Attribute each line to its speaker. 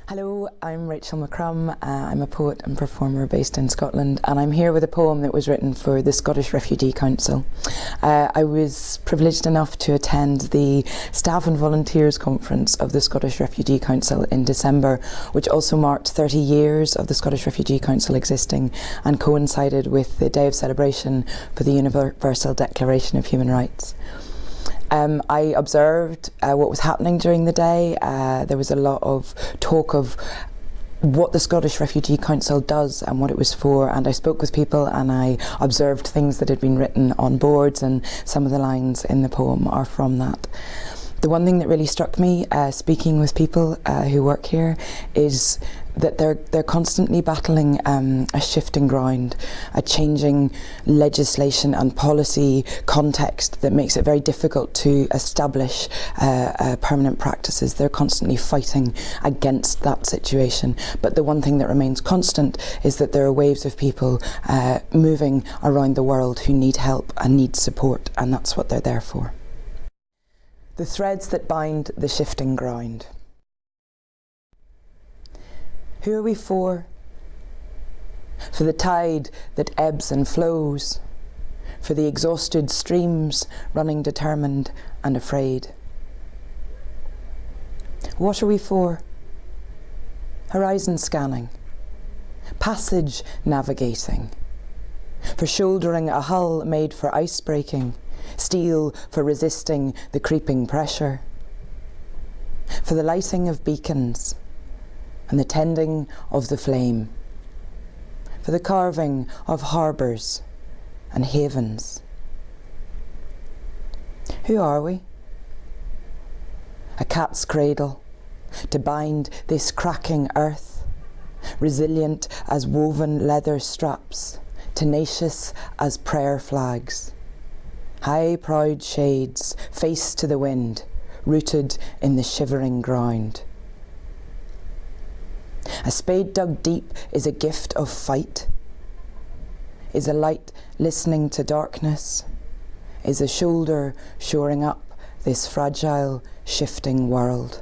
Speaker 1: Hello, I'm Rachel McCrum. I'm a poet and performer based in Scotland, and I'm here with a poem that was written for the Scottish Refugee Council. I was privileged enough to attend the Staff and Volunteers Conference of the Scottish Refugee Council in December, which also marked 30 years of the Scottish Refugee Council existing and coincided with the day of celebration for the Universal Declaration of Human Rights. I observed what was happening during the day. There was a lot of talk of what the Scottish Refugee Council does and what it was for, and I spoke with people and I observed things that had been written on boards, and some of the lines in the poem are from that. The one thing that really struck me speaking with people who work here is that they're constantly battling a shifting ground, a changing legislation and policy context that makes it very difficult to establish permanent practices. They're constantly fighting against that situation. But the one thing that remains constant is that there are waves of people moving around the world who need help and need support, and that's what they're there for. The threads that bind the shifting ground. Who are we for? For the tide that ebbs and flows, for the exhausted streams running determined and afraid. What are we for? Horizon scanning, passage navigating, for shouldering a hull made for ice breaking, steel for resisting the creeping pressure, for the lighting of beacons and the tending of the flame, for the carving of harbours and havens. Who are we? A cat's cradle to bind this cracking earth, resilient as woven leather straps, tenacious as prayer flags. High proud shades, face to the wind, rooted in the shivering ground. A spade dug deep is a gift of fight, is a light listening to darkness, is a shoulder shoring up this fragile, shifting world.